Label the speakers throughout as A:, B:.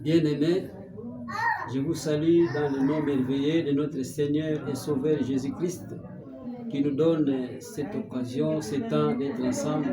A: Bien-aimés, je vous salue dans le nom merveilleux de notre Seigneur et Sauveur Jésus-Christ, qui nous donne cette occasion, ce temps d'être ensemble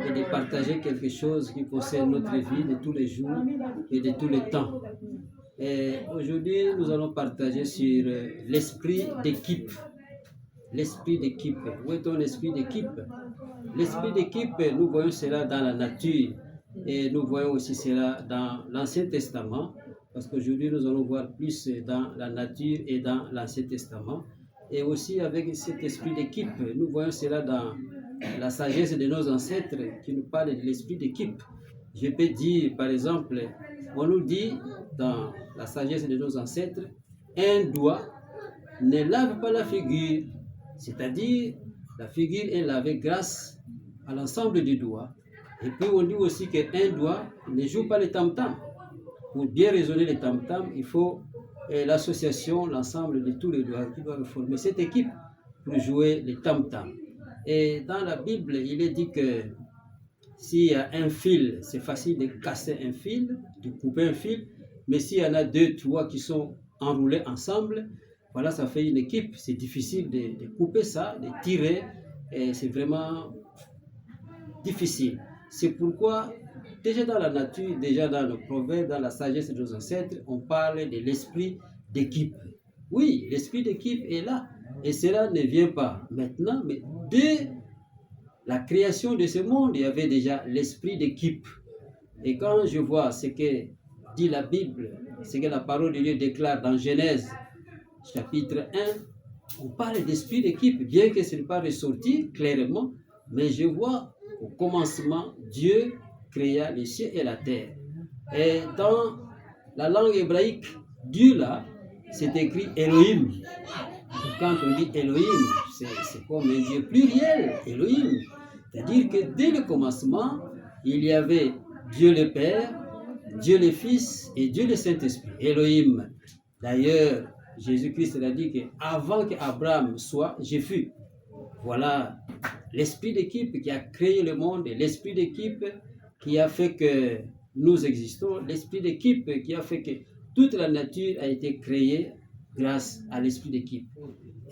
A: et de partager quelque chose qui concerne notre vie de tous les jours et de tous les temps. Et aujourd'hui, nous allons partager sur l'esprit d'équipe. L'esprit d'équipe. Où est ton esprit d'équipe? L'esprit d'équipe, nous voyons cela dans la nature et nous voyons aussi cela dans l'Ancien Testament, parce qu'aujourd'hui nous allons voir plus dans la nature et dans l'Ancien Testament. Et aussi avec cet esprit d'équipe, nous voyons cela dans la sagesse de nos ancêtres qui nous parle de l'esprit d'équipe. Je peux dire, par exemple, on nous dit dans la sagesse de nos ancêtres, un doigt ne lave pas la figure, c'est-à-dire la figure est lavée grâce à l'ensemble du doigt. Et puis on dit aussi qu'un doigt ne joue pas le tam-tam. Pour bien raisonner le tam-tam, il faut l'association, l'ensemble de tous les doigts qui doivent former cette équipe pour jouer le tam-tam. Et dans la Bible, il est dit que s'il y a un fil, c'est facile de casser un fil, de couper un fil, mais s'il y en a deux, trois qui sont enroulés ensemble, voilà, ça fait une équipe. C'est difficile de couper ça, de tirer, et c'est vraiment difficile. C'est pourquoi, déjà dans la nature, déjà dans le proverbe, dans la sagesse de nos ancêtres, on parle de l'esprit d'équipe. Oui, l'esprit d'équipe est là, et cela ne vient pas maintenant, mais dès la création de ce monde, il y avait déjà l'esprit d'équipe. Et quand je vois ce que dit la Bible, ce que la parole de Dieu déclare dans Genèse, chapitre 1, on parle d'esprit d'équipe, bien que ce n'est pas ressorti clairement, mais je vois au commencement, Dieu créa les cieux et la terre. Et dans la langue hébraïque, Dieu là, c'est écrit Elohim. Quand on dit Elohim, c'est comme un Dieu pluriel, Elohim. C'est-à-dire que dès le commencement, il y avait Dieu le Père, Dieu le Fils et Dieu le Saint-Esprit. Elohim. D'ailleurs, Jésus-Christ a dit qu'avant qu'Abraham soit, je fus. Voilà l'esprit d'équipe qui a créé le monde, l'esprit d'équipe qui a fait que nous existons, l'esprit d'équipe qui a fait que toute la nature a été créée grâce à l'esprit d'équipe.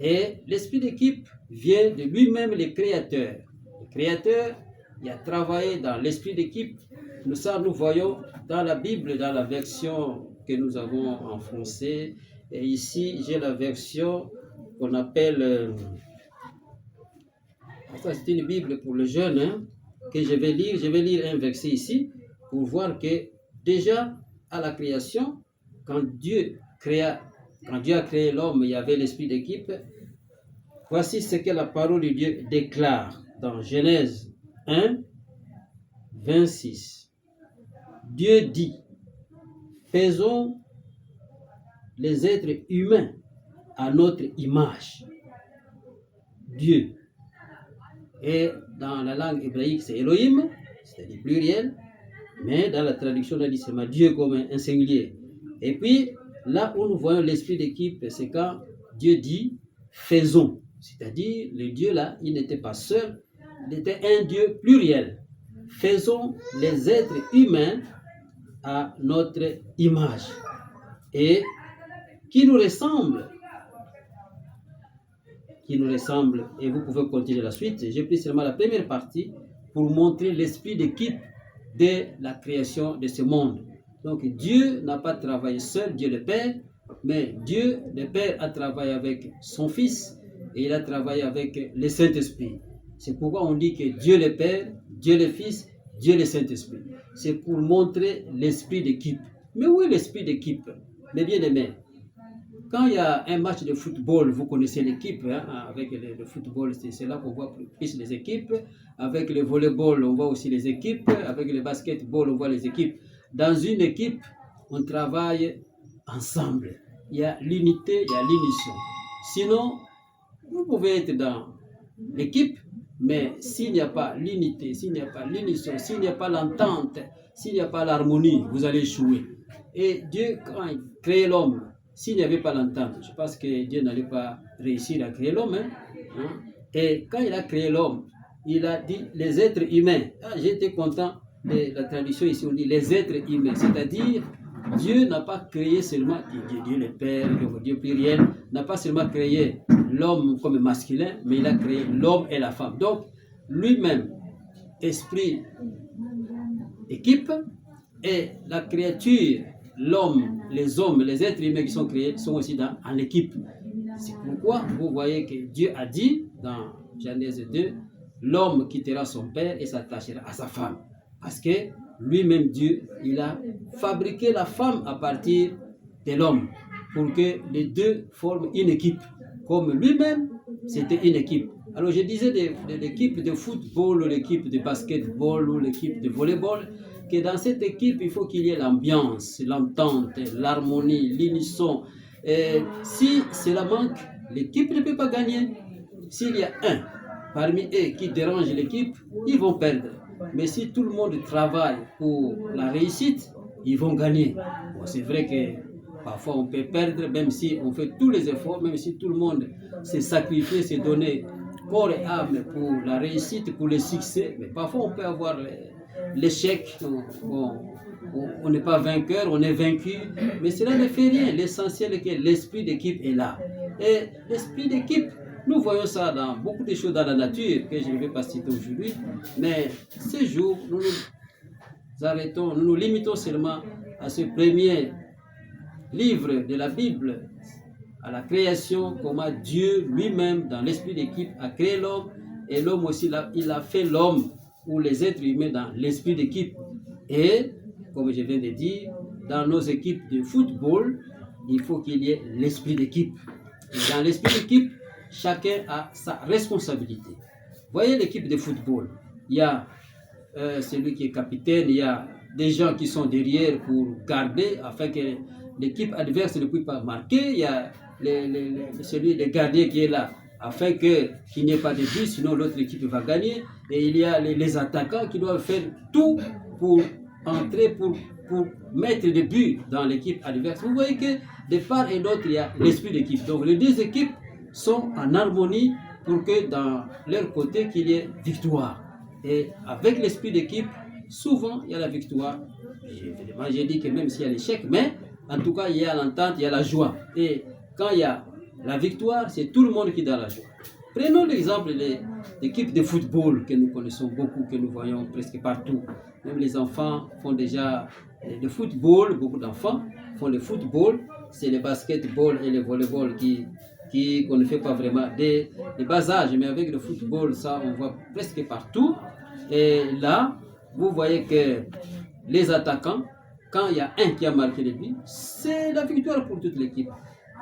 A: Et l'esprit d'équipe vient de lui-même le Créateur. Le Créateur, il a travaillé dans l'esprit d'équipe. Ça, nous voyons dans la Bible, dans la version que nous avons en français. Et ici, j'ai la version qu'on appelle... Ça, c'est une Bible pour les jeunes hein, que je vais lire. Je vais lire un verset ici pour voir que déjà à la création, quand Dieu a créé l'homme, il y avait l'esprit d'équipe. Voici ce que la parole de Dieu déclare dans Genèse 1, 26. Dieu dit, faisons les êtres humains à notre image. Dieu. Et dans la langue hébraïque, c'est Elohim, c'est-à-dire pluriel, mais dans la traduction, on a dit c'est Dieu comme un singulier. Et puis, là où nous voyons l'esprit d'équipe, c'est quand Dieu dit faisons. C'est-à-dire, le Dieu là, il n'était pas seul, il était un Dieu pluriel. Faisons les êtres humains à notre image et qui nous ressemble. Et vous pouvez continuer la suite. J'ai pris seulement la première partie pour montrer l'esprit d'équipe de la création de ce monde. Donc Dieu n'a pas travaillé seul, Dieu le Père, mais Dieu le Père a travaillé avec son Fils et il a travaillé avec le Saint-Esprit. C'est pourquoi on dit que Dieu le Père, Dieu le Fils, Dieu le Saint-Esprit. C'est pour montrer l'esprit d'équipe. Mais où est l'esprit d'équipe? Mes bien-aimés, quand il y a un match de football, vous connaissez l'équipe, hein, avec le football, c'est là qu'on voit plus les équipes. Avec le volleyball, on voit aussi les équipes. Avec le basketball, on voit les équipes. Dans une équipe, on travaille ensemble. Il y a l'unité, il y a l'unisson. Sinon, vous pouvez être dans l'équipe, mais s'il n'y a pas l'unité, s'il n'y a pas l'unisson, s'il n'y a pas l'entente, s'il n'y a pas l'harmonie, vous allez échouer. Et Dieu, quand il crée l'homme, s'il n'y avait pas l'entente, je pense que Dieu n'allait pas réussir à créer l'homme. Hein. Et quand il a créé l'homme, il a dit les êtres humains. Ah, j'étais content de la traduction ici, on dit les êtres humains, c'est-à-dire Dieu n'a pas créé seulement, Dieu le Père, Dieu pluriel, n'a pas seulement créé l'homme comme masculin, mais il a créé l'homme et la femme. Donc, lui-même, esprit, équipe, et la créature, l'homme, les hommes, les êtres humains qui sont créés sont aussi en équipe. C'est pourquoi vous voyez que Dieu a dit dans Genèse 2, l'homme quittera son père et s'attachera à sa femme. Parce que lui-même Dieu, il a fabriqué la femme à partir de l'homme pour que les deux forment une équipe. Comme lui-même, c'était une équipe. Alors je disais de l'équipe de football, ou l'équipe de basketball, ou l'équipe de volleyball, que dans cette équipe, il faut qu'il y ait l'ambiance, l'entente, l'harmonie, l'unisson. Si cela manque, l'équipe ne peut pas gagner. S'il y a un parmi eux qui dérange l'équipe, ils vont perdre. Mais si tout le monde travaille pour la réussite, ils vont gagner. Bon, c'est vrai que parfois on peut perdre, même si on fait tous les efforts, même si tout le monde s'est sacrifié, s'est donné corps et âme pour la réussite, pour le succès. Mais parfois on peut avoir l'échec. On n'est pas vainqueur, on est vaincu. Mais cela ne fait rien. L'essentiel est que l'esprit d'équipe est là. Et l'esprit d'équipe, nous voyons ça dans beaucoup de choses dans la nature que je ne vais pas citer aujourd'hui, mais ce jour, nous nous arrêtons, nous nous limitons seulement à ce premier livre de la Bible, à la création, comment Dieu lui-même, dans l'esprit d'équipe, a créé l'homme, et l'homme aussi, il a fait l'homme ou les êtres humains dans l'esprit d'équipe. Et, comme je viens de dire, dans nos équipes de football, il faut qu'il y ait l'esprit d'équipe. Et dans l'esprit d'équipe, chacun a sa responsabilité. Voyez l'équipe de football. Il y a celui qui est capitaine, il y a des gens qui sont derrière pour garder afin que l'équipe adverse ne puisse pas marquer. Il y a le gardien qui est là afin qu'il n'y ait pas de but, sinon l'autre équipe va gagner. Et il y a les attaquants qui doivent faire tout pour entrer, pour mettre des buts dans l'équipe adverse. Vous voyez que de part et d'autre, il y a l'esprit d'équipe. Donc les deux équipes sont en harmonie pour que dans leur côté qu'il y ait victoire. Et avec l'esprit d'équipe, souvent il y a la victoire. Évidemment, j'ai dit que même s'il y a l'échec, mais en tout cas il y a l'entente, il y a la joie. Et quand il y a la victoire, c'est tout le monde qui est dans la joie. Prenons l'exemple de l'équipe de football que nous connaissons beaucoup, que nous voyons presque partout. Même les enfants font déjà le football, beaucoup d'enfants font le football. C'est le basketball et le volleyball qu'on ne fait pas vraiment des bas âges, mais avec le football, ça on voit presque partout. Et là, vous voyez que les attaquants, quand il y a un qui a marqué le but, c'est la victoire pour toute l'équipe.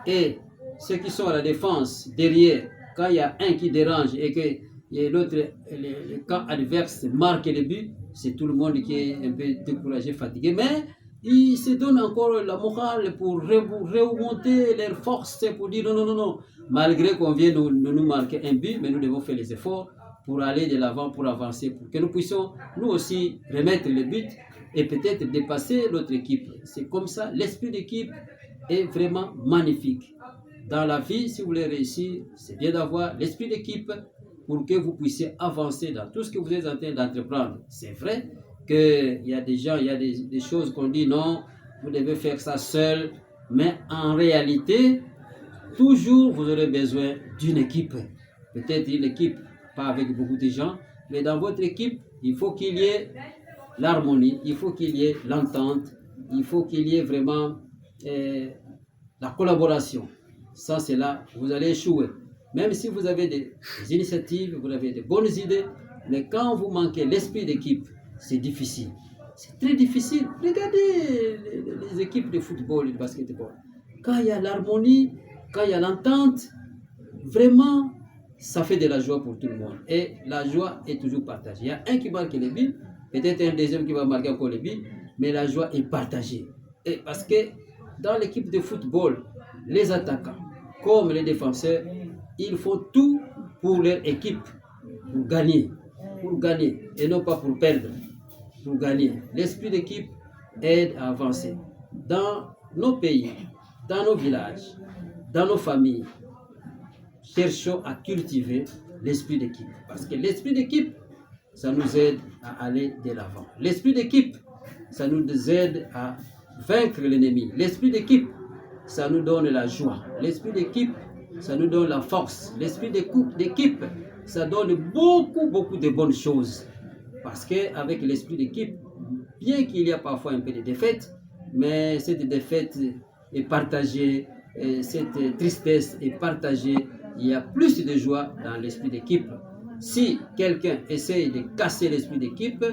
A: Et ceux qui sont à la défense, derrière, quand il y a un qui dérange et que l'autre, le camp adverse marque le but, c'est tout le monde qui est un peu découragé, fatigué. Mais ils se donnent encore la morale pour remonter leurs forces, pour dire non. Malgré qu'on vient de nous marquer un but, mais nous devons faire les efforts pour aller de l'avant, pour avancer, pour que nous puissions nous aussi remettre le but et peut-être dépasser l'autre équipe. C'est comme ça, l'esprit d'équipe est vraiment magnifique. Dans la vie, si vous voulez réussir, c'est bien d'avoir l'esprit d'équipe pour que vous puissiez avancer dans tout ce que vous êtes en train d'entreprendre. C'est vrai qu'il y a des gens, il y a des choses qu'on dit non, vous devez faire ça seul, mais en réalité, toujours vous aurez besoin d'une équipe. Peut-être une équipe, pas avec beaucoup de gens, mais dans votre équipe, il faut qu'il y ait l'harmonie, il faut qu'il y ait l'entente, il faut qu'il y ait vraiment la collaboration. Sans cela, vous allez échouer. Même si vous avez des initiatives, vous avez de bonnes idées, mais quand vous manquez l'esprit d'équipe, c'est difficile. C'est très difficile. Regardez les équipes de football et de basketball. Quand il y a l'harmonie, quand il y a l'entente, vraiment, ça fait de la joie pour tout le monde. Et la joie est toujours partagée. Il y a un qui marque les buts, peut-être un deuxième qui va marquer encore les buts, mais la joie est partagée. Et parce que dans l'équipe de football, les attaquants, comme les défenseurs, ils font tout pour leur équipe, pour gagner, et non pas pour perdre, pour gagner. L'esprit d'équipe aide à avancer. Dans nos pays, dans nos villages, dans nos familles, cherchons à cultiver l'esprit d'équipe. Parce que l'esprit d'équipe, ça nous aide à aller de l'avant. L'esprit d'équipe, ça nous aide à vaincre l'ennemi. L'esprit d'équipe, ça nous donne la joie. L'esprit d'équipe, ça nous donne la force. L'esprit d'équipe, ça donne beaucoup de bonnes choses. Parce qu'avec l'esprit d'équipe, bien qu'il y a parfois un peu de défaite, mais cette défaite est partagée, cette tristesse est partagée, il y a plus de joie dans l'esprit d'équipe. Si quelqu'un essaye de casser l'esprit d'équipe,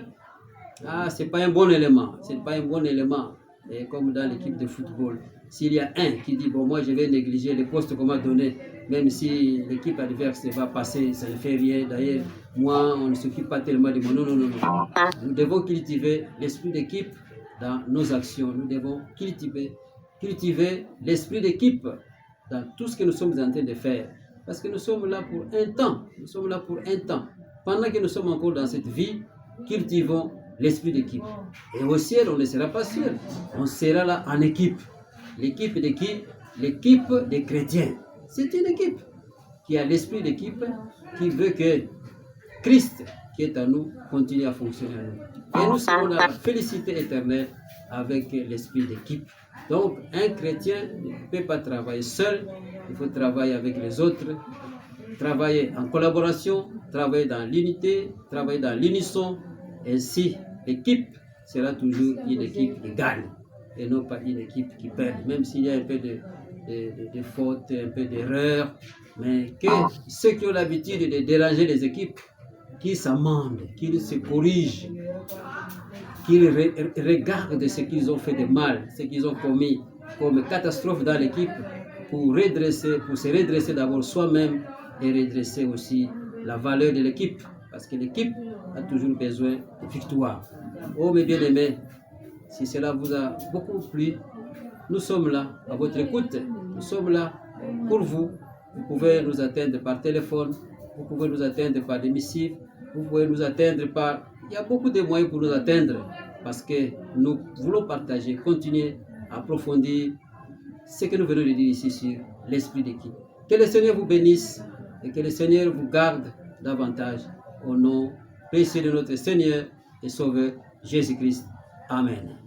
A: ce n'est pas un bon élément. C'est pas un bon élément. Et comme dans l'équipe de football, s'il y a un qui dit, bon, moi je vais négliger le poste qu'on m'a donné, même si l'équipe adverse va passer, ça ne fait rien. D'ailleurs, moi, on ne s'occupe pas tellement de moi. Non. Nous devons cultiver l'esprit d'équipe dans nos actions. Nous devons cultiver l'esprit d'équipe dans tout ce que nous sommes en train de faire. Parce que nous sommes là pour un temps. Nous sommes là pour un temps. Pendant que nous sommes encore dans cette vie, cultivons l'esprit d'équipe. Et au ciel, on ne sera pas seul. On sera là en équipe. L'équipe de qui? L'équipe des chrétiens. C'est une équipe qui a l'esprit d'équipe, qui veut que Christ, qui est en nous, continue à fonctionner en nous. Et nous serons dans la félicité éternelle avec l'esprit d'équipe. Donc, un chrétien ne peut pas travailler seul, il faut travailler avec les autres, travailler en collaboration, travailler dans l'unité, travailler dans l'unisson. Ainsi, l'équipe sera toujours une équipe qui gagne et non pas une équipe qui perd, même s'il y a un peu de fautes, un peu d'erreurs, mais que ceux qui ont l'habitude de déranger les équipes, qu'ils s'amendent, qu'ils se corrigent, qu'ils regardent ce qu'ils ont fait de mal, ce qu'ils ont commis comme catastrophe dans l'équipe, pour se redresser d'abord soi-même et redresser aussi la valeur de l'équipe, parce que l'équipe a toujours besoin de victoire. Oh mes bien-aimés, si cela vous a beaucoup plu, nous sommes là à votre écoute, nous sommes là pour vous. Vous pouvez nous atteindre par téléphone, vous pouvez nous atteindre par des missives, vous pouvez nous atteindre par... Il y a beaucoup de moyens pour nous atteindre, parce que nous voulons partager, continuer à approfondir ce que nous venons de dire ici sur l'esprit d'équipe. Que le Seigneur vous bénisse et que le Seigneur vous garde davantage au nom précieux de notre Seigneur et Sauveur Jésus-Christ. Amen.